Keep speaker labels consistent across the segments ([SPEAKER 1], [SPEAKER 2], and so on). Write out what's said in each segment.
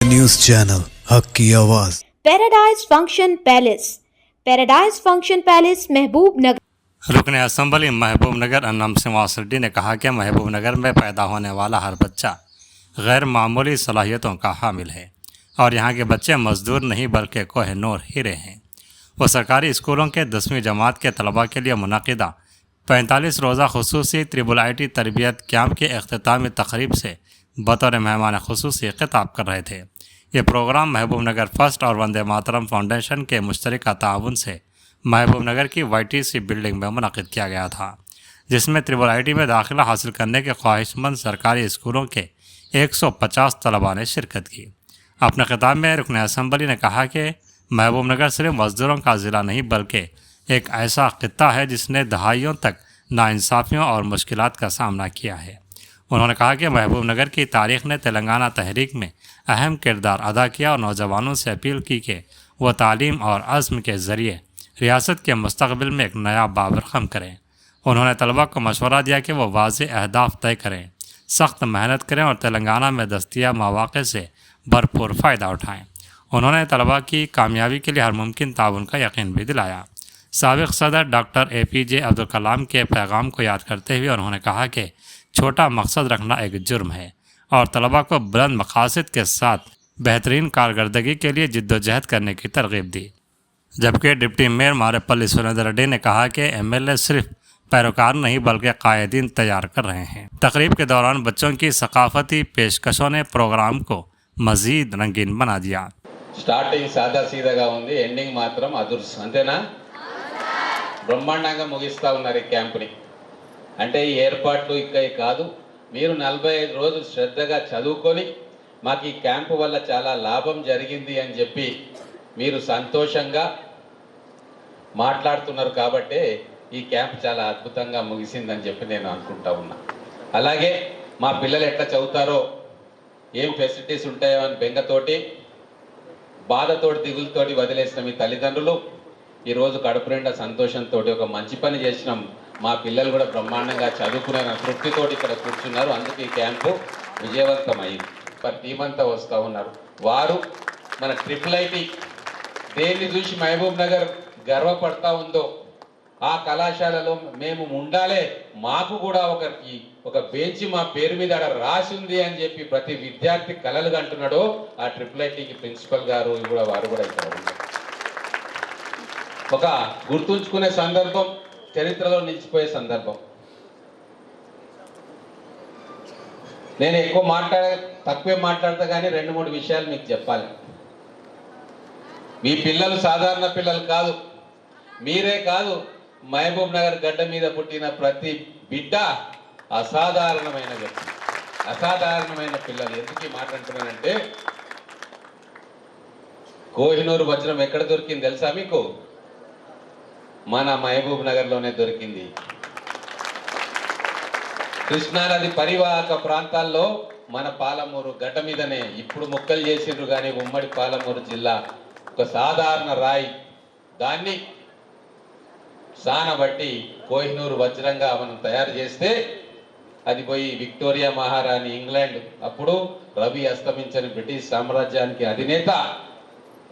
[SPEAKER 1] News channel हक की आवाज।
[SPEAKER 2] पैराडाइज फंक्शन पैलेस महबूब नगर।
[SPEAKER 3] रुकन असम्बली महबूब नगर अन्नम सिंवास रेड्डी ने कहा कि महबूब नगर में पैदा होने वाला हर बच्चा गैर मामूली सलाहियतों का हामिल है और यहाँ के बच्चे मजदूर नहीं बल्कि कोहिनूर हीरे हैं। वो सरकारी स्कूलों के 10वीं जमात के तलबा के लिए मुनक़िदा 45 रोज़ा खुसूसी IIIT तरबियत कैंप के अख्तामी तकरीब से बतौर मेहमान खुसूसी खिताब कर रहे थे। ये प्रोग्राम महबूब नगर फर्स्ट और वंदे मातरम फाउंडेशन के मुश्तरका ताउन से महबूब नगर की YTC बिल्डिंग में मुनक़िद किया गया था, जिसमें IIIT में दाखिला हासिल करने के ख्वाहिशमंद सरकारी स्कूलों के 150 तलबा ने शिरकत की। अपने खिताब में रुकन असम्बली ने कहा कि महबूब नगर सिर्फ मजदूरों का ज़िला नहीं बल्कि एक ऐसा खित्ता है जिसने दहाइयों तक नाइंसाफ़ियों और मुश्किलात का सामना किया है। उन्होंने कहा कि महबूब नगर की तारीख़ ने तेलंगाना तहरीक में अहम किरदार अदा किया और नौजवानों से अपील की कि वह तालीम और अज़्म के ज़रिए रियासत के मुस्तक़बिल में एक नया बाब रक़म करें। उन्होंने तलबा को मशवरा दिया कि वह वाज़ेह अहदाफ़ तय करें, सख्त मेहनत करें और तेलंगाना में दस्तियाब मौक़े से भरपूर फ़ायदा उठाएँ। उन्होंने तलबा की कामयाबी के लिए हर मुमकिन ताउन का यकीन भी दिलाया। साबिक़ सदर डॉक्टर APJ अब्दुल कलाम के पैगाम को याद करते हुए उन्होंने कहा कि छोटा मकसद रखना एक जुर्म है और तलबा को बुलंद मकासद के साथ बेहतरीन कारकर्दगी के लिए जिद्दोजहद करने की तरगीब दी। जबकि डिप्टी मेयर मारेपल्ली सुरेंद्र रेड्डी ने कहा कि MLA सिर्फ पैरोकार नहीं बल्कि कायदीन तैयार कर रहे हैं। तकरीब के दौरान बच्चों की सकाफती पेशकशों ने प्रोग्राम को मज़ीद रंगीन बना दिया।
[SPEAKER 4] స్టార్టింగ్ సాదా సీదాగా ఉంది, ఎండింగ్ మాత్రం అదుర్స్, అంతేనా? బ్రహ్మాండంగా ముగిస్తూ ఉన్నారు ఈ క్యాంప్ని. అంటే ఈ ఏర్పాట్లు ఇక్కడ కాదు, మీరు 45 రోజులు శ్రద్ధగా చదువుకొని మాకు ఈ క్యాంపు వల్ల చాలా లాభం జరిగింది అని చెప్పి మీరు సంతోషంగా మాట్లాడుతున్నారు కాబట్టే ఈ క్యాంప్ చాలా అద్భుతంగా ముగిసిందని చెప్పి నేను అనుకుంటా ఉన్నా. అలాగే మా పిల్లలు ఎట్లా చదువుతారో, ఏం ఫెసిలిటీస్ ఉంటాయో అని బెంగతోటి బాధతోటి దిగులతోటి వదిలేసిన మీ తల్లిదండ్రులు ఈరోజు కడుపు నిండా సంతోషంతో ఒక మంచి పని చేసినాం, మా పిల్లలు కూడా బ్రహ్మాండంగా చదువుకున్న తృప్తితోటి ఇక్కడ కూర్చున్నారు, అందుకే ఈ క్యాంపు విజయవంతమైంది. టీం అంతా వస్తూ ఉన్నారు. వారు మన IIIT దేన్ని చూసి మహబూబ్ నగర్ గర్వపడతా ఉందో ఆ కళాశాలలో మేము ఉండాలే, మాకు కూడా ఒక బెంచ్ మా పేరు మీద రాసి ఉంది అని చెప్పి ప్రతి విద్యార్థి కలలు కంటున్నాడో ఆ IIITకి ప్రిన్సిపల్ గారు కూడా వారు కూడా ఇక్కడ ఉన్నారు. ఒక గుర్తుంచుకునే సందర్భం, చరిత్రలో నిలిచిపోయే సందర్భం. నేను తక్కువే మాట్లాడతా కానీ 2-3 విషయాలు మీకు చెప్పాలి. మీ పిల్లలు సాధారణ పిల్లలు కాదు, మీరే కాదు, మహబూబ్ నగర్ గడ్డ మీద పుట్టిన ప్రతి బిడ్డ అసాధారణమైన వ్యక్తి, అసాధారణమైన పిల్లలు. ఎందుకు ఈ మాట అంటున్నానంటే, కోహినూరు వజ్రం ఎక్కడ దొరికింది తెలుసా మీకు? మన మహబూబ్ నగర్లోనే దొరికింది. కృష్ణానది పరివాహక ప్రాంతాల్లో మన పాలమూరు గడ్డ మీదనే ఇప్పుడు మొక్కలు చేసిండ్రు, కానీ ఉమ్మడి పాలమూరు జిల్లా ఒక సాధారణ రాయి, దాన్ని సానబట్టి కోహినూరు వజ్రంగా మనం తయారు చేస్తే అది పోయి విక్టోరియా మహారాణి ఇంగ్లాండ్, అప్పుడు రవి అస్తమించని బ్రిటిష్ సామ్రాజ్యానికి అధినేత,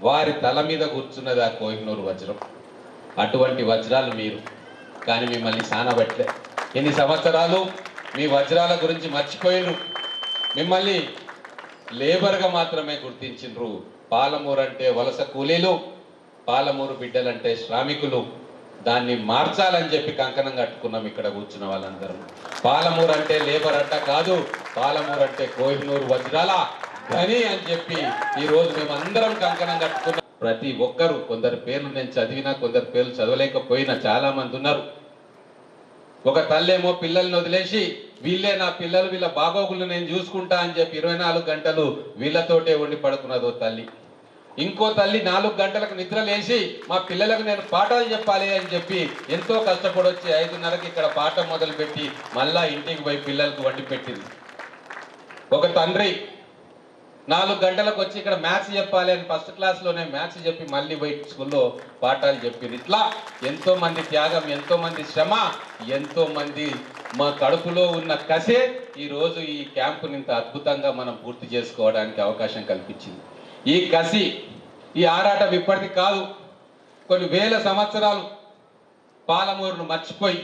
[SPEAKER 4] వారి తల మీద కూర్చున్నది ఆ కోహినూరు వజ్రం. అటువంటి వజ్రాలు మీరు, కానీ మిమ్మల్ని సానబట్లే. ఎన్ని సంవత్సరాలు మీ వజ్రాల గురించి మర్చిపోయినరు, మిమ్మల్ని లేబర్గా మాత్రమే గుర్తించిండ్రు. పాలమూరు అంటే వలస కూలీలు, పాలమూరు బిడ్డలంటే శ్రామికులు. దాన్ని మార్చాలని చెప్పి కంకణం కట్టుకున్నాం ఇక్కడ కూర్చున్న వాళ్ళందరం. పాలమూరు అంటే లేబర్ అట్ట కాదు, పాలమూరు అంటే కోహినూరు వజ్రాల ధని అని చెప్పి ఈరోజు మేమందరం కంకణం కట్టుకున్నాం. ప్రతి ఒక్కరు, కొందరు పేర్లు నేను చదివినా కొందరు పేర్లు చదవలేకపోయినా చాలా మంది ఉన్నారు. ఒక తల్లేమో పిల్లల్ని వదిలేసి వీళ్ళే నా పిల్లలు, వీళ్ళ బాగోగులు నేను చూసుకుంటా అని చెప్పి 24 గంటలు వీళ్ళతోటే వండి పడుకున్నదో తల్లి. ఇంకో తల్లి 4 గంటలకు నిద్ర లేచి మా పిల్లలకు నేను పాఠాలు చెప్పాలి అని చెప్పి ఎంతో కష్టపడి వచ్చి 5:30కి ఇక్కడ పాఠం మొదలుపెట్టి మళ్ళా ఇంటికి పోయి పిల్లలకు వండి పెట్టింది. ఒక తండ్రి 4 గంటలకు వచ్చి ఇక్కడ మ్యాథ్స్ చెప్పాలి అని ఫస్ట్ క్లాస్లోనే మ్యాథ్స్ చెప్పి మళ్ళీ పోయి స్కూల్లో పాఠాలు చెప్పింది. ఇట్లా ఎంతో మంది త్యాగం, ఎంతో మంది శ్రమ, ఎంతో మంది మా కడుపులో ఉన్న కసే ఈరోజు ఈ క్యాంపుని ఇంత అద్భుతంగా మనం పూర్తి చేసుకోవడానికి అవకాశం కల్పించింది. ఈ కసి, ఈ ఆరాటం ఇప్పటిది కాదు, కొన్ని వేల సంవత్సరాలు పాలమూరును మర్చిపోయి,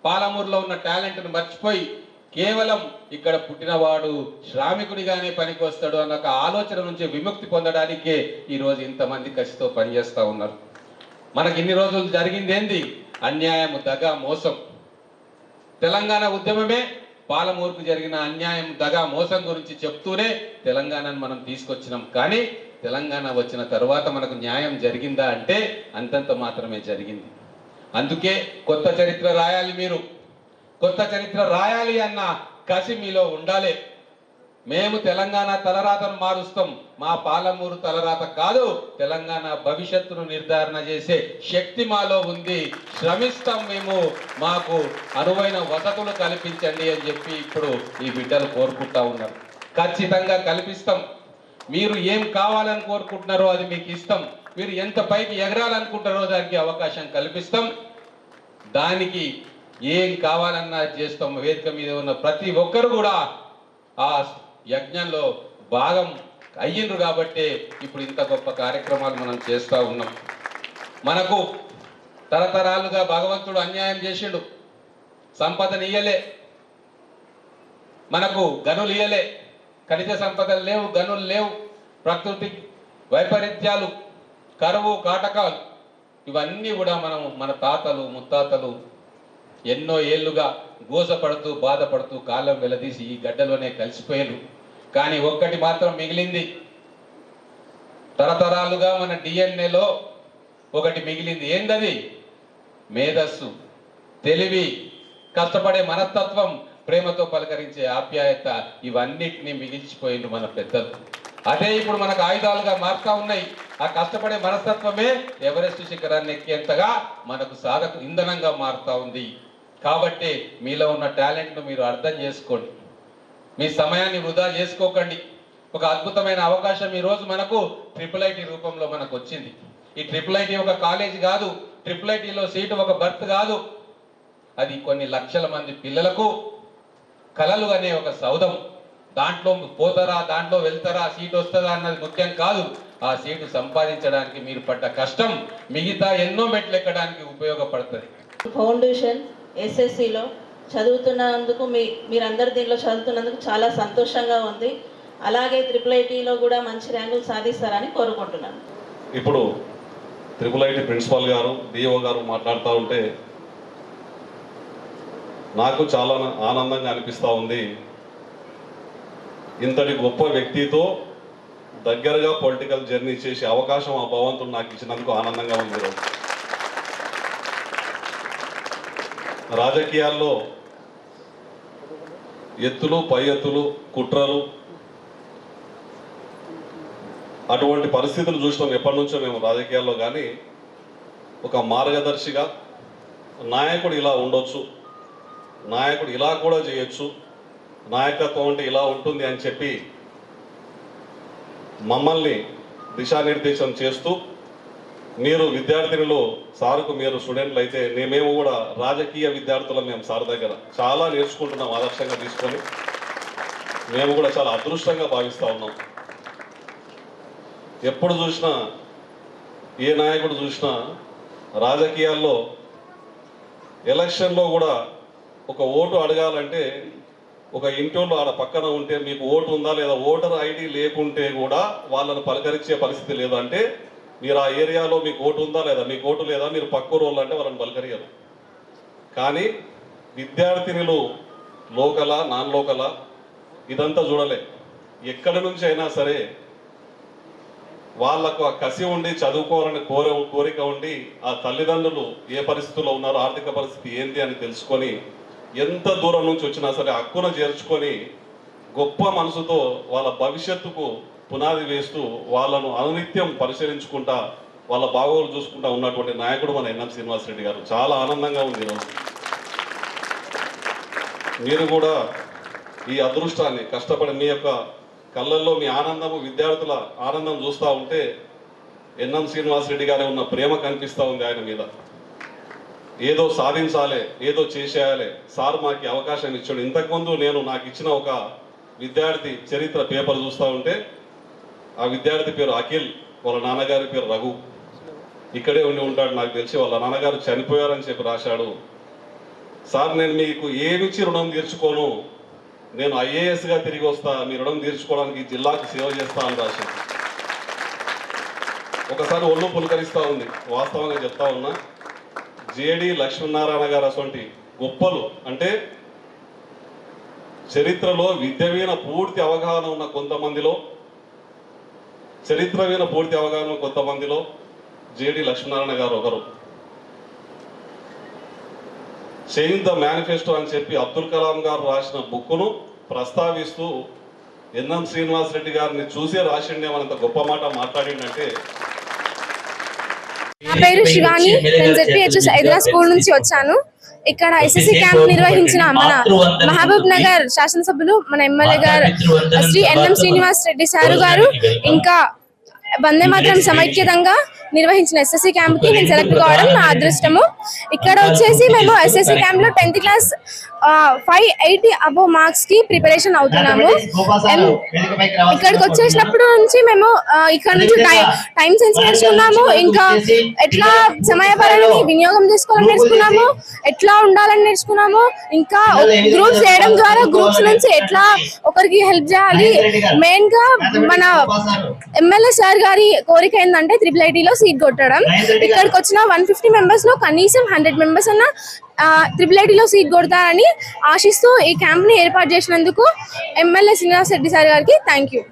[SPEAKER 4] పాలమూరులో ఉన్న టాలెంట్ను మర్చిపోయి, కేవలం ఇక్కడ పుట్టినవాడు శ్రామికుడిగానే పనికి వస్తాడు అన్న ఒక ఆలోచన నుంచి విముక్తి పొందడానికే ఈరోజు ఇంతమంది కసితో పనిచేస్తూ ఉన్నారు. మనకి ఇన్ని రోజులు జరిగింది ఏంది? అన్యాయం, దగా, మోసం. తెలంగాణ ఉద్యమమే పాలమూరుకు జరిగిన అన్యాయం, దగా, మోసం గురించి చెప్తూనే తెలంగాణను మనం తీసుకొచ్చినాం. కానీ తెలంగాణ వచ్చిన తర్వాత మనకు న్యాయం జరిగిందా అంటే అంతంత మాత్రమే జరిగింది. అందుకే కొత్త చరిత్ర రాయాలి. మీరు కొత్త చరిత్ర రాయాలి అన్న కసి మీలో ఉండాలి. మేము తెలంగాణ తలరాతను మారుస్తాం, మా పాలమూరు తలరాత కాదు, తెలంగాణ భవిష్యత్తును నిర్ధారణ చేసే శక్తి మాలో ఉంది, శ్రమిస్తాం మేము, మాకు అనువైన వసతులు కల్పించండి అని చెప్పి ఇప్పుడు ఈ బిడ్డలు కోరుకుంటా ఉన్నారు. ఖచ్చితంగా కల్పిస్తాం. మీరు ఏం కావాలని కోరుకుంటున్నారో అది మీకు ఇస్తాం. మీరు ఎంత పైకి ఎగరాలనుకుంటారో దానికి అవకాశం కల్పిస్తాం. దానికి ఏం కావాలన్నా చేస్తాం. వేదిక మీద ఉన్న ప్రతి ఒక్కరు కూడా ఆ యజ్ఞంలో భాగం అయ్యిండ్రు కాబట్టి ఇప్పుడు ఇంత గొప్ప కార్యక్రమాలు మనం చేస్తూ ఉన్నాం. మనకు తరతరాలుగా భగవంతుడు అన్యాయం చేసిండు. సంపదను ఇయ్యలే, మనకు గనులు ఇయ్యలే, ఖనిజ సంపదలు లేవు, గనులు లేవు, ప్రకృతి వైపరీత్యాలు, కరువు, కాటకాలు, ఇవన్నీ కూడా మనం మన తాతలు ముత్తాతలు ఎన్నో ఏళ్ళుగా గోసపడుతూ బాధపడుతూ కాలం వెలదీసి ఈ గడ్డలోనే కలిసిపోయారు. కానీ ఒక్కటి మాత్రం మిగిలింది. తరతరాలుగా మన డిఎన్ఏలో ఒకటి మిగిలింది. ఏందది? మేధస్సు, తెలివి, కష్టపడే మనస్తత్వం, ప్రేమతో పలకరించే ఆప్యాయత, ఇవన్నిటినీ మిగిల్చిపోయిండు మన పెద్దలు. అదే ఇప్పుడు మనకు ఆయుధాలుగా మారుతా ఉన్నాయి. ఆ కష్టపడే మనస్తత్వమే ఎవరెస్ట్ శిఖరాన్ని ఎక్కేంతగా మనకు సాధకు ఇంధనంగా మారుతా ఉంది. కాబట్టి మీలో ఉన్న టాలెంట్ను మీరు అర్థం చేసుకోండి. మీ సమయాన్ని వృధా చేసుకోకండి. ఒక అద్భుతమైన అవకాశం ఈరోజు మనకు IIIT రూపంలో మనకు వచ్చింది. ఈ IIIT ఒక కాలేజ్ కాదు, IIITలో సీటు ఒక బర్త్ కాదు, అది కొన్ని లక్షల మంది పిల్లలకు కలలు అనే ఒక సౌధం. దాంట్లో పోతారా, దాంట్లో వెళ్తారా, సీటు వస్తుందా అన్నది ముఖ్యం కాదు. ఆ సీటు సంపాదించడానికి మీరు పడ్డ కష్టం మిగతా ఎన్నో మెట్లు ఎక్కడానికి ఉపయోగపడుతుంది.
[SPEAKER 5] ఫౌండేషన్ SSCలో చదువుతున్నందుకు మీరందరు దీనిలో చదువుతున్నందుకు చాలా సంతోషంగా ఉంది. అలాగే IIITలో కూడా మంచి ర్యాంకులు సాధిస్తారని కోరుకుంటున్నాను.
[SPEAKER 6] ఇప్పుడు IIIT ప్రిన్సిపాల్ గారు, DO గారు మాట్లాడుతూ ఉంటే నాకు చాలా ఆనందంగా అనిపిస్తూ ఉంది. ఇంతటి గొప్ప వ్యక్తితో దగ్గరగా పొలిటికల్ జర్నీ చేసే అవకాశం ఆ భగవంతుడు నాకు ఇచ్చినందుకు ఆనందంగా ఉంది. రాజకీయాల్లో ఎత్తులు, పై ఎత్తులు, కుట్రలు, అటువంటి పరిస్థితులు చూసినాం ఎప్పటి నుంచో మేము రాజకీయాల్లో. కానీ ఒక మార్గదర్శిగా నాయకుడు ఇలా ఉండొచ్చు, నాయకుడు ఇలా కూడా చేయొచ్చు, నాయకత్వం అంటే ఇలా ఉంటుంది అని చెప్పి మమ్మల్ని దిశానిర్దేశం చేస్తూ, మీరు విద్యార్థినులు, సార్కు మీరు స్టూడెంట్లు అయితే మేము కూడా రాజకీయ విద్యార్థులం. మేము సార్ దగ్గర చాలా నేర్చుకుంటున్నాం. ఆదర్శంగా తీసుకొని మేము కూడా చాలా అదృష్టంగా భావిస్తూ ఉన్నాం. ఎప్పుడు చూసినా, ఏ నాయకుడు చూసినా రాజకీయాల్లో ఎలక్షన్లో కూడా ఒక ఓటు అడగాలంటే ఒక ఇంటోళ్ళు ఆడ పక్కన ఉంటే మీకు ఓటు ఉందా లేదా, ఓటర్ ఐడి లేకుంటే కూడా వాళ్ళను పలకరించే పరిస్థితి లేదు. అంటే మీరు ఆ ఏరియాలో మీకు ఓటు ఉందా లేదా, మీకు ఓటు లేదా, మీరు పక్కూరు వాళ్ళు అంటే వాళ్ళని పలకరియరు. కానీ విద్యార్థినులు లోకలా, నాన్ లోకలా ఇదంతా చూడలే. ఎక్కడి నుంచి అయినా సరే వాళ్ళకు ఆ కసి ఉండి చదువుకోవాలని కోరిక ఉండి, ఆ తల్లిదండ్రులు ఏ పరిస్థితుల్లో ఉన్నారో, ఆర్థిక పరిస్థితి ఏంటి అని తెలుసుకొని ఎంత దూరం నుంచి వచ్చినా సరే హక్కును చేర్చుకొని గొప్ప మనసుతో వాళ్ళ భవిష్యత్తుకు పునాది వేస్తూ వాళ్ళను అనునిత్యం పరిశీలించుకుంటా వాళ్ళ బాగోగులు చూసుకుంటా ఉన్నటువంటి నాయకుడు మన ఎన్ఎం శ్రీనివాసరెడ్డి గారు. చాలా ఆనందంగా ఉంది ఈరోజు. మీరు కూడా ఈ అదృష్టాన్ని కష్టపడి మీ యొక్క కళ్ళల్లో మీ ఆనందము, విద్యార్థుల ఆనందం చూస్తూ ఉంటే ఎన్ఎం శ్రీనివాసరెడ్డి గారి ఉన్న ప్రేమ కనిపిస్తూ ఉంది ఆయన మీద. ఏదో సాధించాలి, ఏదో చేసేయాలి. సార్ మాకు అవకాశం ఇచ్చాడు. ఇంతకుముందు నాకు ఇచ్చిన ఒక విద్యార్థి చరిత్ర పేపర్ చూస్తూ ఉంటే ఆ విద్యార్థి పేరు అఖిల్, వాళ్ళ నాన్నగారి పేరు రఘు. ఇక్కడే ఉండి ఉంటాడు నాకు తెలిసి. వాళ్ళ నాన్నగారు చనిపోయారని చెప్పి రాశాడు. సార్ నేను మీకు ఏమిచ్చి రుణం తీర్చుకోను, నేను ఐఏఎస్గా తిరిగి వస్తా, మీ రుణం తీర్చుకోవడానికి జిల్లాకు సేవ చేస్తా అని రాశాడు. ఒకసారి ఒళ్ళు పులకరిస్తూ ఉంది. వాస్తవంగా చెప్తా ఉన్నా, జేడి లక్ష్మీనారాయణ గారు అటువంటి గొప్పలు అంటే చరిత్రలో విద్య మీద పూర్తి అవగాహన ఉన్న కొంతమందిలో, చరిత్ర మీద పూర్తి అవగాహన ఉన్న కొంతమందిలో జేడి లక్ష్మీనారాయణ గారు ఒకరు. చేంజ్ ద మేనిఫెస్టో అని చెప్పి అబ్దుల్ కలాం గారు రాసిన బుక్ను ప్రస్తావిస్తూ ఎన్ఎం శ్రీనివాసరెడ్డి గారిని చూసే రాసిండేమనంత గొప్ప మాట మాట్లాడిందంటే.
[SPEAKER 7] నా పేరు శివాని, నేను ZPHS హైదరా స్కూల్ నుంచి వచ్చాను. ఇక్కడ SSC క్యాంప్ నిర్వహించిన మన మహబూబ్ నగర్ శాసనసభ్యులు మన ఎమ్మెల్యే గారు శ్రీ ఎన్ఎం శ్రీనివాస్ రెడ్డి సారు గారు ఇంకా వందే మాత్రం సమైక్యతంగా నిర్వహించిన SSC క్యాంప్ కి నేను సెలెక్ట్ కావడం నా అదృష్టము. ఇక్కడ వచ్చేసి మేము SSC క్యాంప్ లో 10th క్లాస్ 580 అబోవ్ మార్క్స్ కి ప్రిపరేషన్ అవుతున్నాము. ఇక్కడికి వచ్చేసినప్పుడు నుంచి మేము ఇక్కడ నుంచి టైం సెన్స్ నేర్చుకున్నాము, ఇంకా ఎట్లా సమయపాలనని వినియోగం చేసుకోవాలని నేర్చుకున్నాము, ఎట్లా ఉండాలని నేర్చుకున్నాము, ఇంకా గ్రూప్స్ చేయడం ద్వారా గ్రూప్స్ నుంచి ఎట్లా ఒకరికి హెల్ప్ చేయాలి. మెయిన్ గా మన ఎమ్మెల్యే సార్ గారి కోరిక ఏంటంటే IIIT లో సీట్ కొట్టడం. ఇక్కడికి వచ్చిన 150 మెంబర్స్ లో కనీసం 100 మెంబర్స్ అన్న IIIT లో సీట్ కొడతారని ఆశిస్తూ ఈ క్యాంప్ ని ఏర్పాటు చేసినందుకు ఎమ్మెల్యే శ్రీనివాస్ రెడ్డి సార్ గారికి థ్యాంక్ యూ.